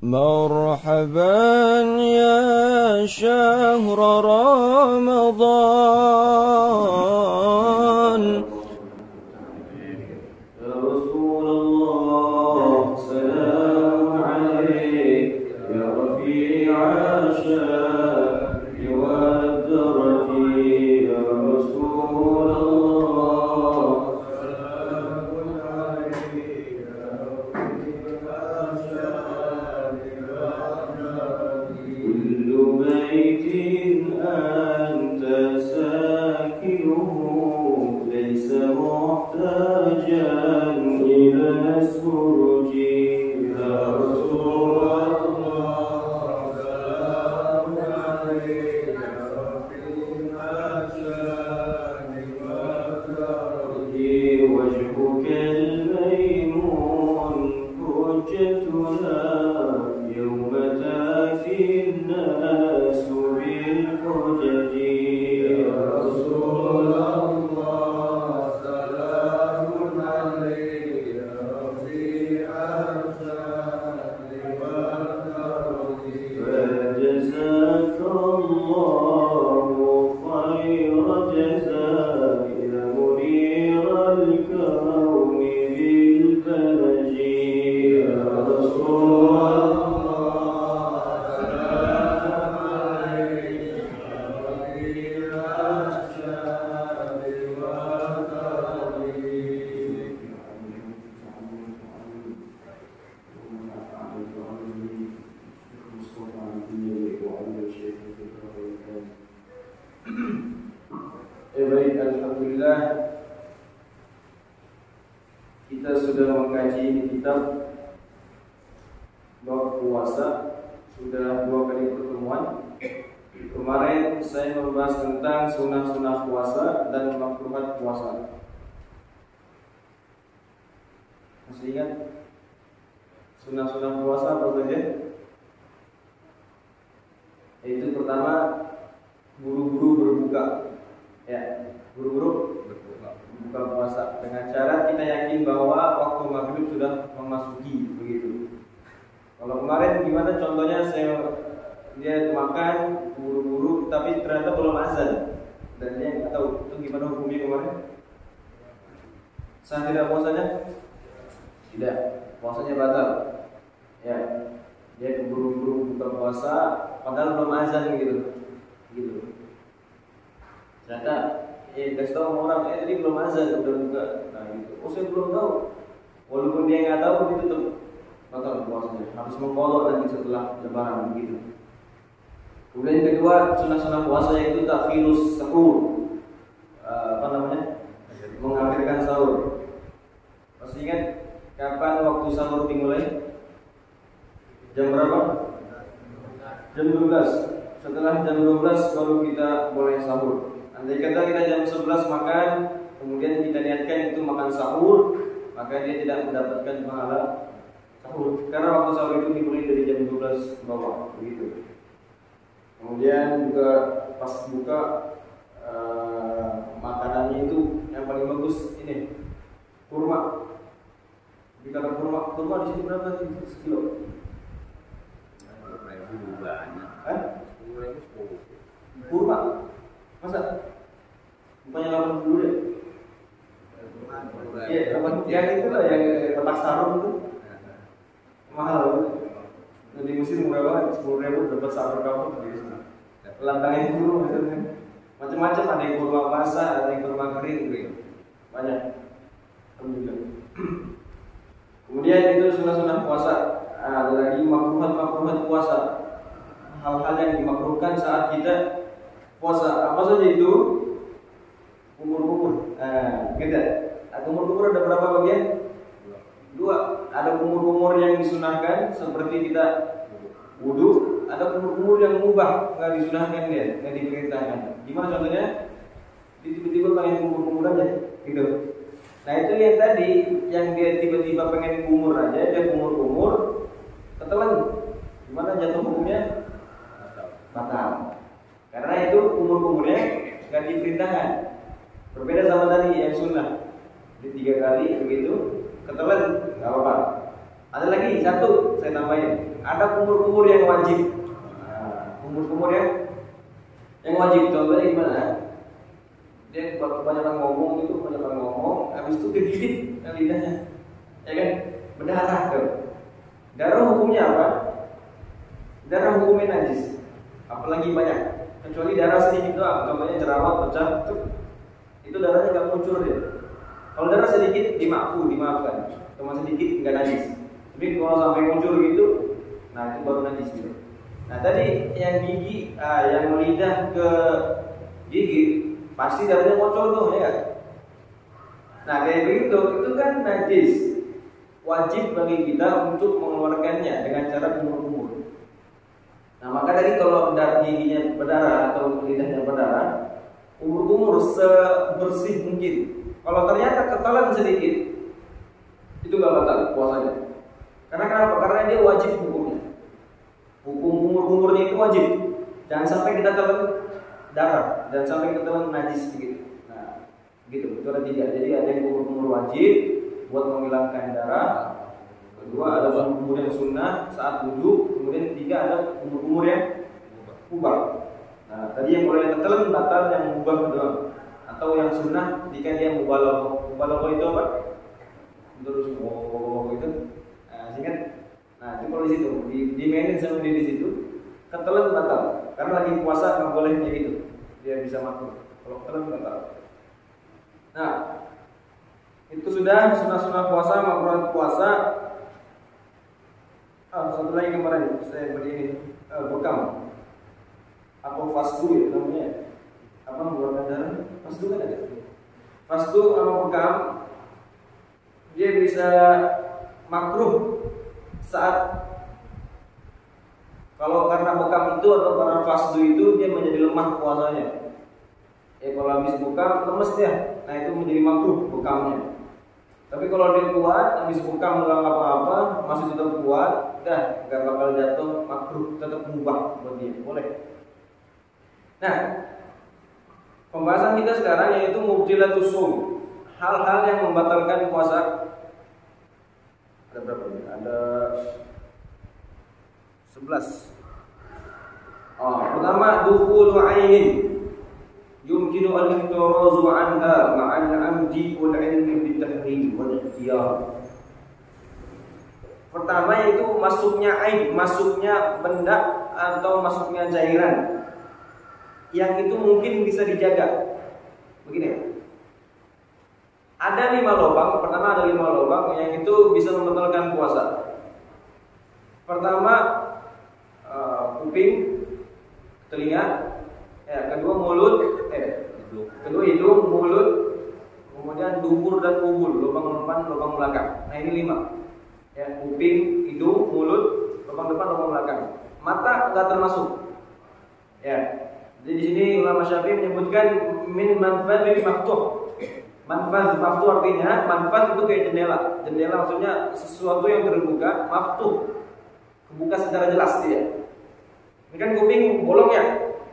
مرحبا يا شهر رمضان يا رسول الله سلام عليك يا رفيع الشأن والدرج يا رسول الله سلام عليك يا رفيع الشأن كل بيت أنت ساكنه ليس محتاجا إلى السرج يا رسول الله سلام عليك يا رفيع الشأن والدرج وجهك الميمون حجتنا يوم تأتي الناس بالحجج يا رسول الله سلام عليك يا رفيع الشأن والدرج فجزاك الله خير جزاء يا منير الكون بالفلج يا رسول الله سلام عليك يا رفيع الشأن والدرج Baik, alhamdulillah kita sudah mengkaji di kitab bab puasa, sudah 2 kali pertemuan. Kemarin saya membahas tentang sunah-sunah puasa dan makruhat puasa. Masih ingat sunah-sunah puasa apa saja? Yaitu pertama, buru-buru berbuka. Ya, buru-buru buka puasa dengan cara kita yakin bahwa waktu maghrib sudah memasuki, begitu. Kalau kemarin gimana contohnya, dia makan buru-buru tapi ternyata belum azan dan dia nggak tahu, itu gimana hukumnya kemarin? Sah tidak puasanya? Tidak, puasanya batal. Ya, dia buru-buru buka puasa padahal belum azan gitu. Ternyata kasih tahu orang, tadi belum azan udah buka. Nah gitu. Oh saya belum tahu. Walaupun dia nggak tahu, dia tetap batal puasanya. Harus mengkodok nanti setelah lebaran begitu. Kemudian yang kedua, sunah-sunah puasa yaitu takhirus sahur. Mengakhirkan sahur. Masih ingat kapan waktu sahur dimulai? Jam berapa? Jam 12. Setelah jam 12 baru kita boleh sahur. Andai kata kita jam 11 makan, kemudian kita niatkan itu makan sahur, maka dia tidak mendapatkan pahala sahur. Karena waktu sahur itu dimulai dari jam 12 bawah, begitu. Kemudian juga pas buka makanannya itu yang paling bagus ini kurma. Jadi kalau kurma di sini berapa sih sekilo? 10.000 banyak. 10.000 kurma. Masa? Bukannya 80 deh? Iya, yang itu lah, yang kotak sarung itu mahal. Di musim murah banget, 10.000 dapat sarung kamu. Lantangnya dulu misalnya. Macam-macam, ada yang kurma basah, ada yang kurma kering gitu. Banyak. Alhamdulillah. Kemudian itu sunah-sunah puasa. Ada lagi makruhat puasa. Hal-hal yang dimakruhkan saat kita puasa. Apa saja itu? Kumur-kumur. Gitu. Kumur-kumur ada berapa bagian? 2. Ada kumur-kumur yang disunahkan seperti kita wudu. Ada kumur-kumur yang mubah, nggak disunahkan dia, nggak diperintahkan. Gimana contohnya? Tiba-tiba pengen kumur-kumur aja, gitu. Nah itu yang tadi, yang dia tiba-tiba pengen kumur aja, dia kumur-kumur, ketelan. Gimana jatuh hukumnya? Batal. Karena itu kumur-kumurnya nggak diperintahkan. Berbeda sama tadi yang sunnah. Jadi 3 kali begitu, ketelan, nggak apa-apa. Ada lagi satu, saya ditambahin. Ada kumur-kumur yang wajib. Nah, kumur-kumur yang wajib. Contohnya gimana? Dia kebanyakan ngomong itu, habis itu digigit lidahnya, ya kan? Berdarah tuh. Darah hukumnya apa? Darah hukumnya najis. Apalagi banyak. Kecuali darah sedikit doang. Contohnya jerawat pecah, itu darahnya nggak muncul dia. Kalau darah sedikit dimaafkan. Cuma sedikit nggak najis. Tapi kalau sampai muncul gitu, nah itu baru najis gitu. Nah tadi yang gigi, yang lidah ke gigi, pasti darahnya muncul tuh, ya kan? Nah kayak begitu, itu kan najis. Wajib bagi kita untuk mengeluarkannya dengan cara kumur-kumur. Nah maka tadi kalau giginya berdarah atau lidahnya berdarah, kumur-kumur sebersih mungkin. Kalau ternyata ketelan sedikit, itu nggak batal puasanya. Karena kenapa? Karena dia wajib hukumnya. Hukum kumur-kumurnya itu wajib. Jangan sampai kita telan darah, jangan sampai kita telan najis gitu. Nah, gitu. Itu ada 3. Jadi ada yang kumur-kumur wajib buat menghilangkan darah. Kedua ada kumur yang sunnah saat wudu. Kemudian 3 ada kumur-kumur yang mubah. Nah, tadi yang boleh telan batal yang mubah doang. Atau yang sunnah ketika dia mubalaghah. Mubalaghah itu apa? Terus itu. Nah, singkat. Nah, itu kalau di situ dimainin sama dia di situ, ketelan batal. Karena lagi puasa nggak boleh kayak gitu. Dia bisa makruh. Kalau ketelan batal. Nah, itu sudah sunah-sunah puasa, makruh puasa. Satu lagi kemarin saya beri ini bekam atau fasdu ya namanya. Apa mengeluarkan darah? Fasdu kan ada. Fasdu sama bekam dia bisa makruh saat kalau karena bekam itu atau karena fasdu itu dia menjadi lemah puasanya. Kalau habis bekam lemes dia. Nah itu menjadi makruh bekamnya. Tapi kalau dia kuat, habis bekam nggak apa-apa, masih tetap kuat, udah nggak bakal jatuh makruh, tetap mubah buat dia, boleh. Nah, pembahasan kita sekarang yaitu mubtilatus shaum, hal-hal yang membatalkan puasa. Ada berapa ini? Ada 11. Pertama dukhulu ainin yumkinu al-ihtirazu anha ma'al amdi wal ilmi bitahrim wal ikhtiyar. Pertama yaitu masuknya ain, masuknya benda atau masuknya cairan yang itu mungkin bisa dijaga. Begini. Ada 5 lubang, pertama ada 5 lubang yang itu bisa membatalkan puasa. Pertama kuping, telinga, kedua mulut, kedua hidung, mulut, kemudian dubur dan ubul, lubang depan, lubang belakang. Nah ini 5. Kuping, hidung, mulut, lubang depan, lubang belakang. Mata enggak termasuk. Jadi di sini ulama Syafi'i menyebutkan min manfadil maftuh. Manfaz maftuh artinya manfaz itu kayak jendela. Jendela maksudnya sesuatu yang terbuka, maftuh. Kebuka secara jelas dia. Ini kan kuping bolong ya.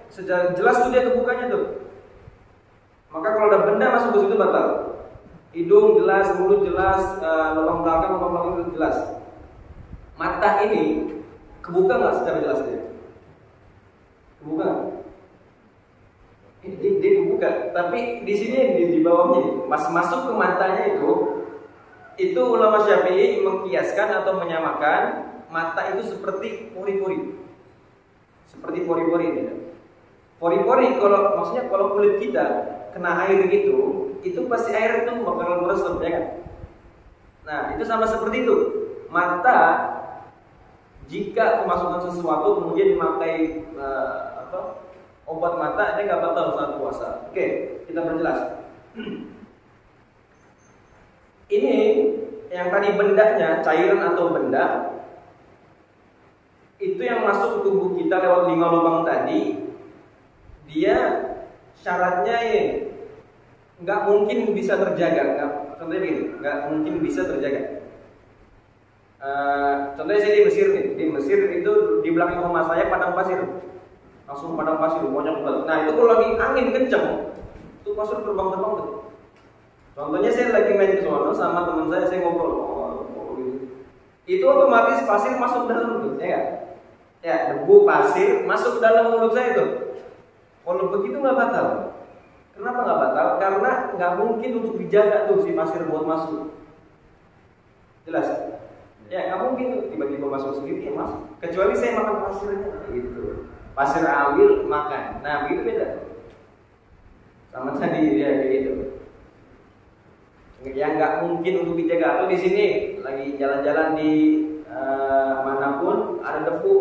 Secara jelas tuh dia kebukanya tuh. Maka kalau ada benda masuk ke situ batal. Hidung jelas, mulut jelas, lubang belakang itu jelas. Mata ini kebuka nggak secara jelas dia? Kebuka. Dia kebuka. Tapi di sini di bawahnya, masuk ke matanya itu ulama Syafi'i mengkiaskan atau menyamakan mata itu seperti pori-pori. Seperti pori-pori ini. Pori-pori maksudnya kalau kulit kita kena air gitu, itu pasti air itu bakal meresap ya kan? Nah, itu sama seperti itu. Mata jika kemasukan sesuatu kemudian memakai obat mata, dia nggak batal saat puasa. Oke, kita perjelas. Ini yang tadi bendanya, cairan atau benda, itu yang masuk ke tubuh kita lewat 5 lubang tadi, dia syaratnya nggak mungkin bisa terjaga. Contohnya begini, nggak mungkin bisa terjaga. Contohnya saya di Mesir nih, di Mesir itu di belakang rumah saya padang pasir, langsung padang pasir banyak banget. Nah itu kalau lagi angin kenceng, itu pasir terbang-terbang tuh. Contohnya saya lagi main ke sana sama teman saya ngobrol gitu. itu otomatis pasir masuk dalam mulut, ya nggak? Ya, debu pasir masuk dalam mulut saya itu. Kalau begitu nggak batal. Kenapa nggak batal? Karena nggak mungkin untuk dijaga tuh si pasir buat masuk. Jelas? Ya nggak mungkin tuh tiba-tiba masuk sendiri ya masuk. Kecuali saya makan pasirnya, gitu. Pasir ambil makan. Nah begitu beda. Sama tadi ya kayak gitu. Yang nggak mungkin untuk dijaga. Atau di sini lagi jalan-jalan di manapun ada debu,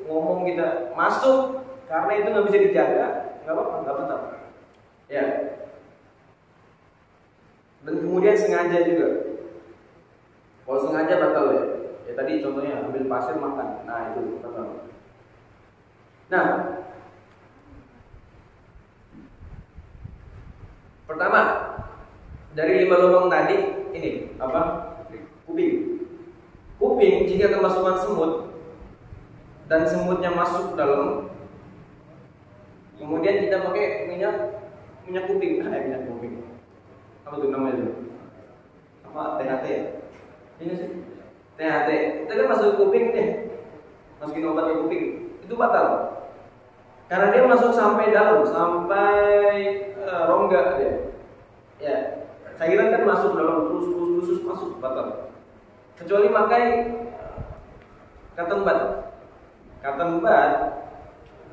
ngomong kita masuk karena itu nggak bisa dijaga, nggak apa-apa, nggak batal. Ya. Dan kemudian sengaja juga. Kalau sengaja batal ya. Ya tadi contohnya ambil pasir makan. Nah itu batal. Nah, pertama dari 5 lubang tadi ini apa? Kuping. Kuping jika kemasukan semut dan semutnya masuk dalam, kemudian kita pakai minyak kuping, minyak kuping. Apa tuh namanya? Apa THT ya? Ini sih THT. Itu kan masuk kuping nih, masukin obat ke kuping, itu batal. Karena dia masuk sampai dalam, sampai rongga dia. Ya, cairan kan masuk dalam terus masuk batal. Kecuali pakai cotton bud. Cotton bud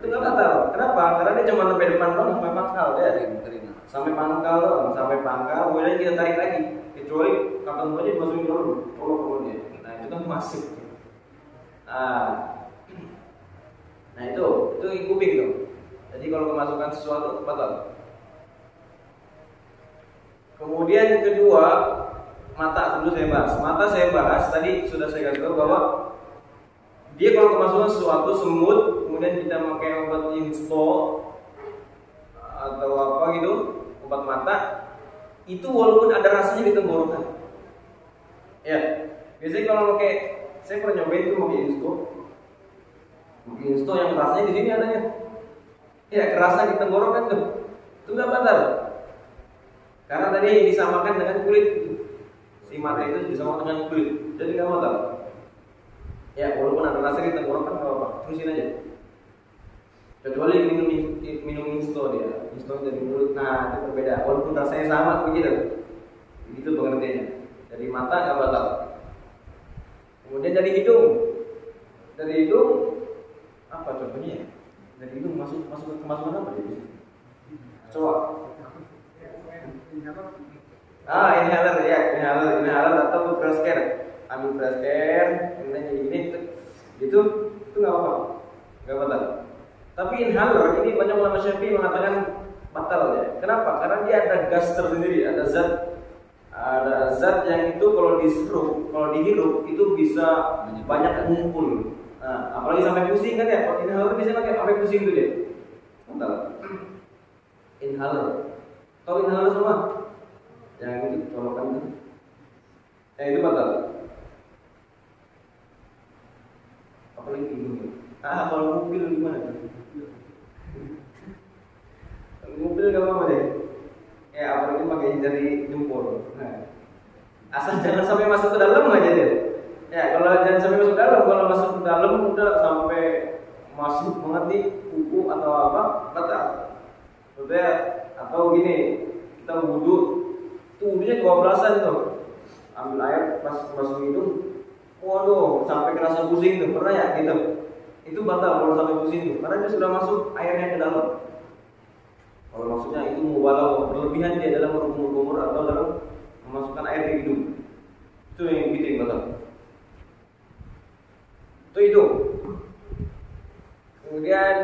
itu nggak batal. Kenapa? Karena dia cuma sampai depan doang, sampai pangkal ya. Sampai pangkal doang, sampai pangkal, kemudian kita tarik lagi. Kecuali cotton bud dimasukin dulu, kalau dia. Nah itu kan masuk. Nah itu kuping tuh. Jadi kalau kemasukan sesuatu batal. Kemudian kedua, mata dulu saya bahas. Mata saya bahas tadi sudah saya kasih tahu bahwa dia kalau kemasukan sesuatu semut, kemudian kita pakai obat insto atau apa gitu, obat mata, itu walaupun ada rasanya di tenggorokan. Ya, biasanya kalau pakai, saya pernah nyobain itu pakai insto yang rasanya di sini adanya. Ya, kerasa di tenggorokan tuh. Itu nggak batal. Karena tadi disamakan dengan kulit. Si mata itu disamakan dengan kulit. Jadi nggak batal. Ya, walaupun ada rasa di tenggorokan nggak apa-apa. Terusin aja. Kecuali minum insto dia. Insto dari mulut. Nah, itu berbeda. Walaupun rasanya sama begitu. Begitu pengertiannya. Dari mata nggak batal. Kemudian dari hidung. Dari hidung apa contohnya? Dari hidung masuk kemasukan apa dia? Coba. Inhaler ya, inhaler atau fresh care. Ambil fresh care, kemudian jadi gini, itu nggak apa-apa, nggak batal. Tapi inhaler ini banyak ulama Syafi'i mengatakan batal ya. Kenapa? Karena dia ada gas tersendiri, ada zat yang itu kalau dihirup itu bisa banyak mengumpul. Nah, apalagi sampai pusing kan ya. Kalau inhaler bisa sampai pusing tuh dia. Batal. Inhaler. Tahu inhaler semua? Yang itu colokan itu. Itu batal. Apalagi hidung. Kalau mobil gimana? Mobil gak apa-apa deh. Ya apalagi pakai jari jempol. Nah, asal jangan sampai masuk ke dalam aja deh. Ya kalau jangan sampai masuk ke dalam. Kalau masuk ke dalam udah sampai masuk mengerti kuku atau apa, batal. Maksudnya atau gini, kita wudhu, itu wudhunya 12-an tuh. Ambil air pas masuk hidung, waduh sampai kerasa pusing tuh, pernah ya gitu. Itu batal kalau sampai pusing tuh, karena dia sudah masuk airnya ke dalam. Kalau maksudnya itu mubalah berlebihan dia dalam berkumur-kumur atau dalam memasukkan air ke hidung, itu yang gitu yang batal. Itu hidung. Kemudian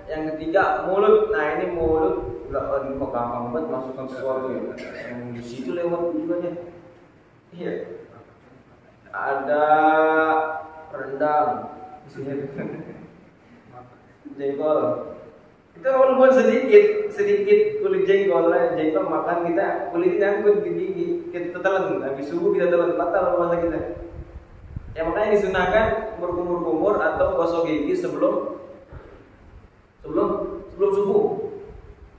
yang ketiga mulut. Nah ini mulut udah kok gampang banget masukkan sesuatu ya. Yang di situ lewat juga ya. Iya. Ada rendang di sini. Jengkol. Itu walaupun sedikit kulit jengkol makan kita kulitnya nyangkut di gigi, kita telan. Habis subuh kita telan, batal puasa kita. Ya makanya disunahkan berkumur-kumur atau gosok gigi sebelum subuh.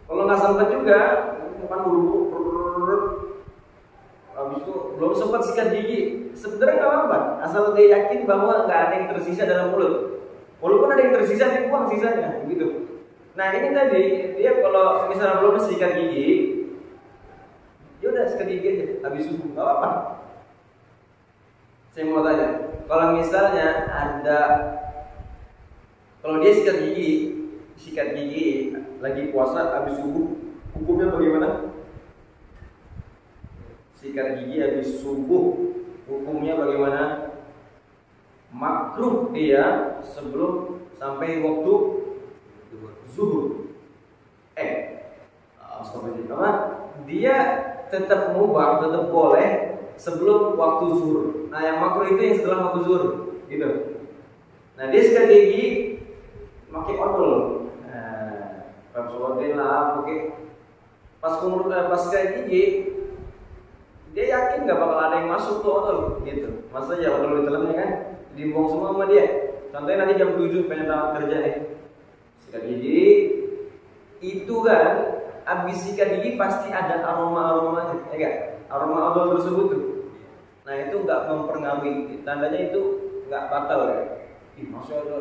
Kalau nggak sempat juga, makan buru-buru, habis itu belum sempat sikat gigi, sebenarnya nggak apa-apa, asal dia yakin bahwa nggak ada yang tersisa dalam mulut. Walaupun ada yang tersisa, dia buang sisanya, gitu. Nah ini tadi dia kalau misalnya belum sikat gigi, ya udah sikat gigi aja, habis subuh, nggak apa-apa. Saya mau tanya, kalau misalnya ada, kalau dia sikat gigi lagi puasa habis subuh, hukumnya bagaimana? Sikat gigi habis subuh, hukumnya bagaimana? Makruh dia sebelum sampai waktu zuhur. Dia tetap mubah, tetap boleh sebelum waktu zuhur. Nah yang makruh itu yang setelah waktu zuhur, gitu. Nah dia sikat gigi pakai odol. Pas sikat gigi, dia yakin nggak bakal ada yang masuk tuh odol, gitu. Masa ya odol ditelannya kan, dibuang semua sama dia. Contohnya nanti jam 7 pengen tamat kerja nih, sikat gigi, itu kan abis sikat gigi pasti ada aromanya, ya kan? Aroma odol tersebut tuh. Nah itu nggak mempengaruhi, tandanya itu nggak batal ya. Masih ada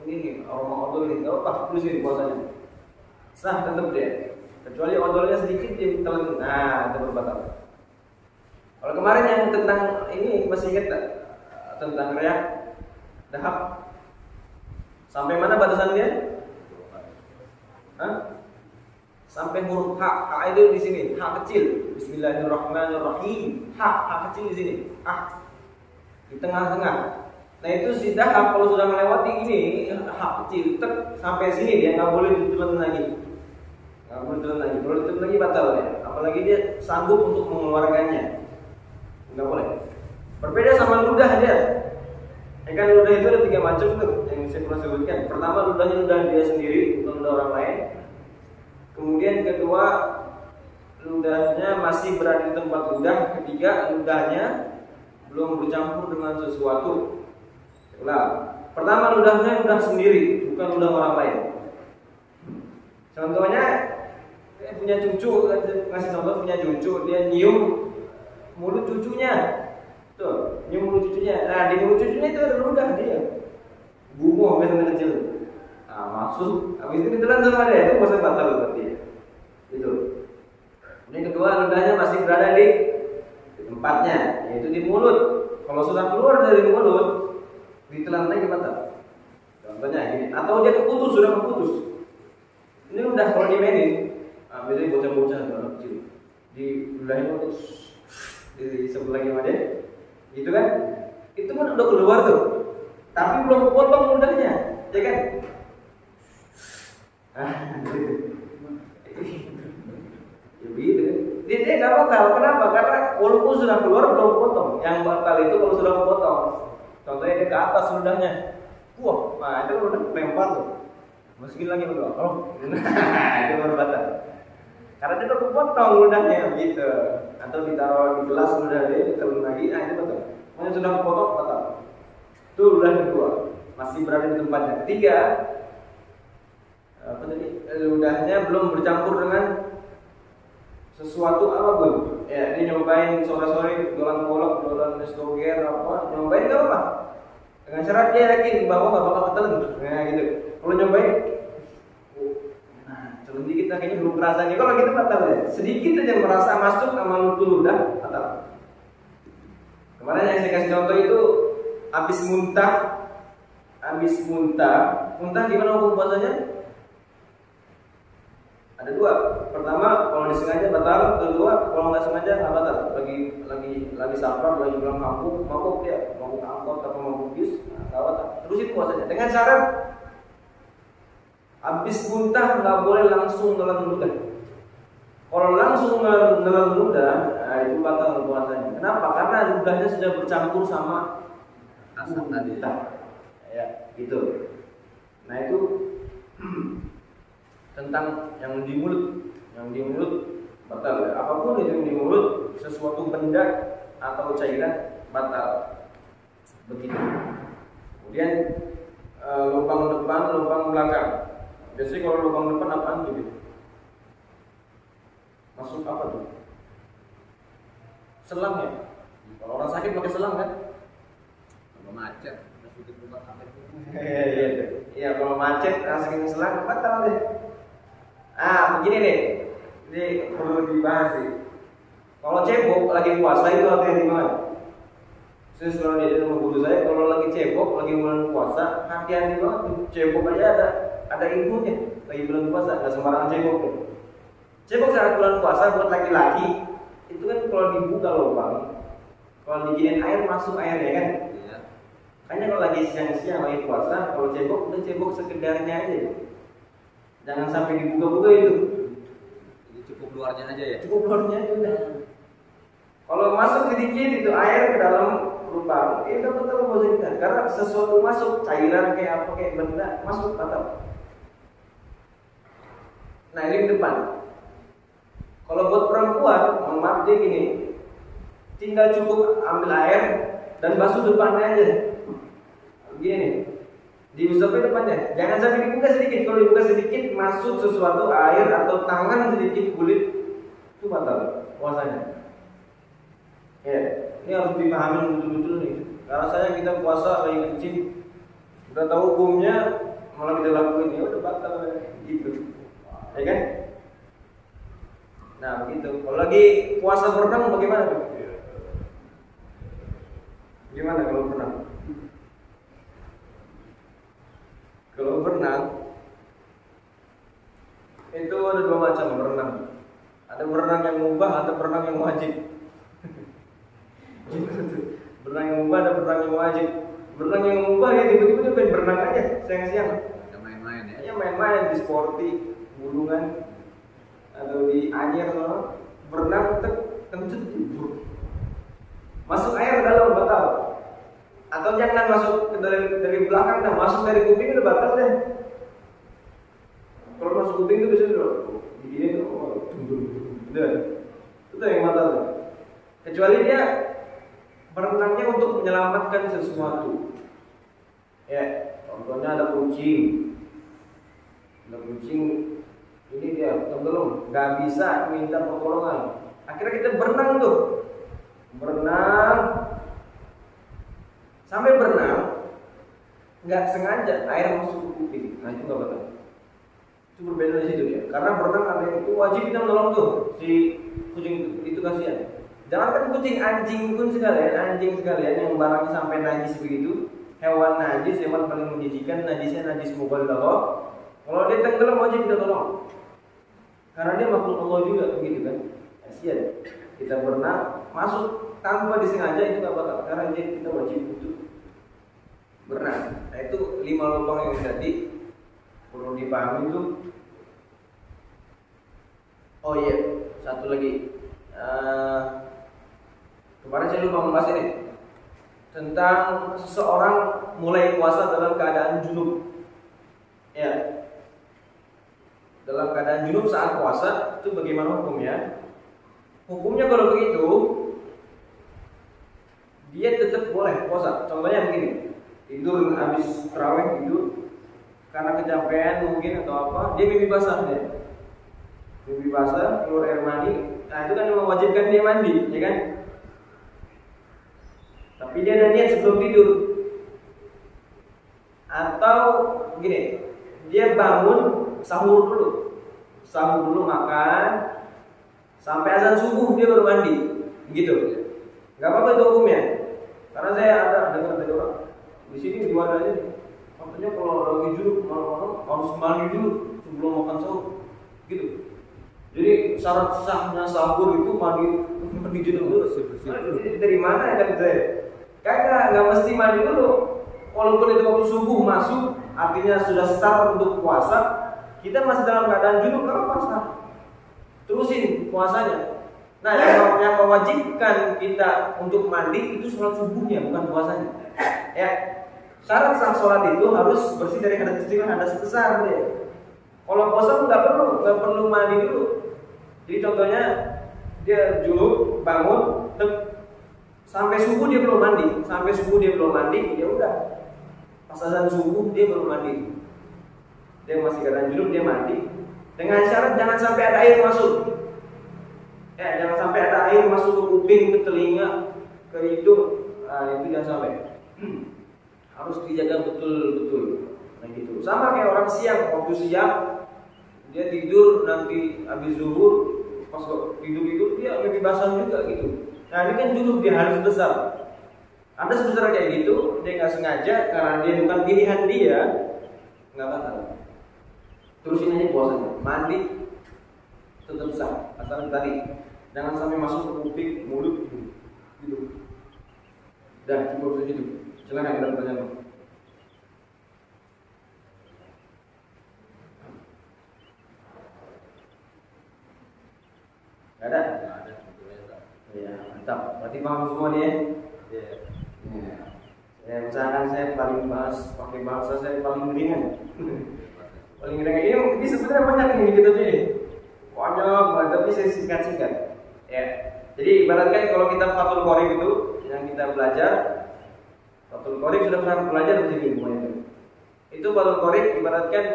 ini aroma odol ini, nggak apa-apa, tulisin puasanya. Sah tetap dia, kecuali odolnya sedikit ditelan, nah itu berbatal. Kalau kemarin yang tentang ini masih ingat tak? Tentang riak dahak, sampai mana batasan dia? Sampai huruf H. H itu di sini, H kecil. Bismillahirrahmanirrahim. H kecil di sini. Di tengah-tengah. Nah itu si dahak kalau sudah melewati ini H kecil, sampai sini dia nggak boleh ditelan lagi. Nggak boleh ditelan lagi. Kalau ditelan lagi batal ya. Apalagi dia sanggup untuk mengeluarkannya. Nggak boleh. Berbeda sama ludah dia. Kan ludah itu ada 3 macam tuh yang saya pernah sebutkan. Pertama ludahnya ludah dia sendiri, bukan ludah orang lain. Kemudian kedua ludahnya masih berada di tempat ludah. Ketiga ludahnya belum bercampur dengan sesuatu. Pertama ludahnya ludah sendiri, bukan ludah orang lain. Contohnya punya cucu, ngasih contoh punya cucu, dia nyium mulut cucunya, tuh nyium mulut cucunya. Nah di mulut cucunya itu ada ludah dia, gumoh biasanya kecil. Nah maksud, habis itu ditelan sama dia, itu masih batal berarti. Itu. Ini kedua ludahnya masih berada di tempatnya, yaitu di mulut. Kalau sudah keluar dari mulut, ditelan lagi batal. Contohnya gini, atau dia keputus, sudah keputus. Ini ludah kalau dimainin, biasanya bocah-bocah anak kecil di ludahnya putus. Di sebelah gimana dia, gitu kan? Itu kan udah keluar tuh, tapi belum potong ludahnya, ya kan? Begitu. Dia nggak batal, kenapa? Karena walaupun sudah keluar belum potong. Yang batal itu kalau sudah potong. Contohnya dia ke atas ludahnya, nah itu udah lempar tuh, masukin lagi udah, itu baru batal. Karena dia udah kepotong ludahnya gitu, atau ditaruh di gelas ludah dia, ditelan lagi, itu betul. Pokoknya sudah kepotong batal. Itu ludah kedua, masih berada di tempatnya. Ketiga, ludahnya belum bercampur dengan sesuatu apapun. Ya, dia nyobain sore-sore jualan kolak, jualan es doger apa, nyobain nggak apa-apa. Dengan syarat dia yakin bahwa nggak bakal ketelan. Nah gitu. Kalau nyobain sedikit akhirnya belum kerasa nih. Kalau kita batal ya, sedikit aja merasa masuk sama ludah batal. Kemarin yang saya kasih contoh itu habis muntah gimana hukum puasanya? Ada 2. Pertama kalau disengaja batal, kedua kalau nggak sengaja nggak batal. Lagi safar, lagi pulang mabuk dia, mabuk angkot atau mabuk bis, nggak batal. Terusin puasanya dengan syarat habis muntah nggak boleh langsung nelan ludah. Kalau langsung nelan ludah, itu batal puasanya. Kenapa? Karena ludahnya sudah bercampur sama asam tadi. Ya, gitu. Nah itu tentang yang di mulut batal ya. Apapun itu yang di mulut, sesuatu benda atau cairan batal. Begitu. Kemudian lubang depan, lubang belakang. Biasanya kalau lubang depan apaan tuh? Masuk apa tuh? Selang ya? Kalau orang sakit pakai selang kan? Kalau macet, udah sedikit buka kamar. Iya, kalau macet masukin selang batal deh. Begini nih. Ini perlu dibahas sih. Kalau cebok lagi puasa itu artinya gimana? Saya selalu diajarin sama guru saya, kalau lagi cebok, lagi bulan puasa, hati-hati banget. Cebok aja ada ilmunya. Lagi bulan puasa, nggak sembarangan cebok. Cebok saat bulan puasa buat laki-laki itu kan kalau dibuka lubang, kalau diginiin air masuk airnya kan. Iya. Makanya kalau lagi siang-siang lagi puasa, kalau cebok udah cebok sekedarnya aja. Jangan sampai dibuka-buka itu. Jadi cukup luarnya aja ya. Cukup luarnya aja udah. Kalau masuk sedikit itu air ke dalam lubang, itu betul positif. Karena sesuatu masuk cairan kayak apa kayak benda masuk batal. Nah ini ke depan. Kalau buat perempuan, maaf dia gini, tinggal cukup ambil air dan basuh depannya aja. Gini nih, diusapin depannya. Jangan sampai dibuka sedikit. Kalau dibuka sedikit masuk sesuatu air atau tangan sedikit kulit itu batal puasanya. Ya, ini harus dipahami betul-betul nih. Karena saya kita puasa lagi kencing, udah tahu hukumnya malah kita lakuin ya udah batal gitu, ya kan? Nah begitu. Kalau lagi puasa berenang bagaimana tuh? Gimana kalau berenang? Kalau berenang itu ada dua macam berenang. Ada berenang yang mubah, ada berenang yang wajib. Berenang yang mubah, ada berenang yang wajib. Berenang yang mubah ya tiba-tiba dia pengen berenang aja siang-siang. Ada main-main ya. Ya main-main di sporty, bulungan atau di anyer loh. Berenang kentut masuk air ke dalam batal. Atau jangan masuk dari belakang, dah masuk dari kuping udah batal deh. Kalau masuk kuping itu bisa dulu begini tuh, udah itu yang batal. Kecuali dia berenangnya untuk menyelamatkan sesuatu. Ya, contohnya ada kucing. Ada kucing ini dia tenggelam, nggak bisa minta pertolongan. Akhirnya kita berenang tuh, berenang sampai berenang nggak sengaja air masuk ke kuping. Nah itu nggak betul. Itu berbeda di situ ya. Karena berenang ada itu wajib kita menolong tuh si kucing itu kasihan. Jangankan kucing, anjing pun sekalian, anjing sekalian yang barangnya sampai najis begitu, hewan najis, hewan paling menjijikan, najisnya najis mubalagah. Kalau dia tenggelam wajib kita tolong. Karena dia makhluk Allah juga begitu kan. Kasihan. Kita berenang masuk tanpa disengaja itu nggak bakal. Karena dia kita wajib untuk berenang. Nah itu 5 lubang yang tadi perlu dipahami itu. Oh iya, satu lagi. Kemarin saya lupa membahas ini tentang seseorang mulai puasa dalam keadaan junub. Ya, dalam keadaan junub saat puasa itu bagaimana hukumnya? Hukumnya kalau begitu dia tetap boleh puasa. Contohnya begini, tidur habis tarawih tidur karena kecapean mungkin atau apa, dia mimpi basah dia. Mimpi basah, keluar air mani. Nah itu kan mewajibkan dia mandi, ya kan? Tapi dia ada niat sebelum tidur. Atau gini, dia bangun sahur dulu. Sahur dulu makan sampai azan subuh dia baru mandi. Begitu. Enggak apa-apa itu hukumnya. Karena saya ada dengar dari orang di sini di wadahnya katanya kalau lagi junub malam-malam harus mandi dulu sebelum makan sahur. Gitu. Jadi syarat sahnya sahur itu mandi junub dulu. Dari mana kan saya? Nggak mesti mandi dulu. Walaupun itu waktu subuh masuk, artinya sudah start untuk puasa, kita masih dalam keadaan junub, nggak apa-apa. Terusin puasanya. Nah, yang mewajibkan kita untuk mandi itu sholat subuhnya, bukan puasanya. Ya, syarat sah sholat itu harus bersih dari hadas kecil dan hadas besar. Ya. Kalau puasa nggak perlu mandi dulu. Jadi contohnya dia junub bangun, sampai subuh dia belum mandi, ya udah. Pas azan subuh dia belum mandi. Dia masih keadaan junub, dia mandi. Dengan syarat jangan sampai ada air masuk. Ya, jangan sampai ada air masuk ke kuping, ke telinga. ke hidung, itu jangan sampai. Harus dijaga betul-betul. Nah gitu. Sama kayak orang siang, waktu siang dia tidur nanti habis zuhur, pas tidur dia mimpi basah juga gitu. Nah ini kan junub, dia harus besar. Anda sebesar kayak gitu, dia nggak sengaja karena dia bukan pilihan dia, nggak batal. Terusin aja puasanya, mandi tetap sah. Asal tadi jangan sampai masuk ke kuping, mulut gitu. Dah cukup segitu. Silakan ada pertanyaan. Gak ada? Nggak ada sebetulnya. Ya, mantap. Berarti paham semua nih ya? Iya. Ya. Saya usahakan saya paling pakai bahasa saya paling ringan. Paling ringan ini sebenarnya banyak yang dikit aja nih. Banyak banget, tapi saya singkat-singkat. Ya. Jadi ibaratkan kalau kita Fathul Qorib itu yang kita belajar, Fathul Qorib sudah pernah belajar begini semuanya. Itu Fathul Qorib ibaratkan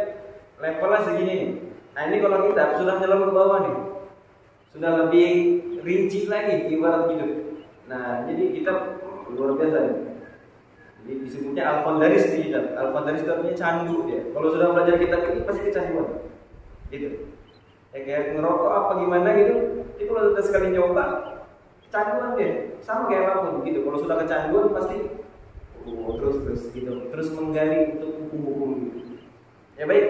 levelnya segini nih. Nah ini kalau kita sudah nyelam ke bawah nih, sudah lebih rinci lagi ibarat gitu. Nah jadi kita luar biasa nih. Jadi disebutnya Al-Fondaris di kitab. Al-Fondaris itu artinya candu dia. Kalau sudah belajar kitab ini pasti kecanduan. Gitu. Ya kayak ngerokok apa gimana gitu. Jadi kalau sudah sekali nyoba, kecanduan dia. Sama kayak apapun gitu. Kalau sudah kecanduan pasti terus gitu. Terus menggali untuk hukum-hukum gitu. Ya baik.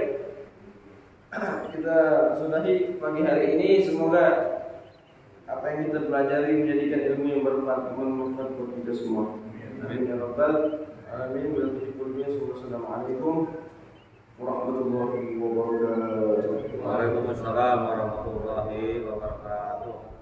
Kita sudahi pagi hari ini. Semoga apa yang kita pelajari menjadikan ilmu yang bermanfaat buat kita semua. Amin ya rabbal alamin. Wassalamualaikum warahmatullahi wabarakatuh. Waalaikumsalam warahmatullahi wabarakatuh.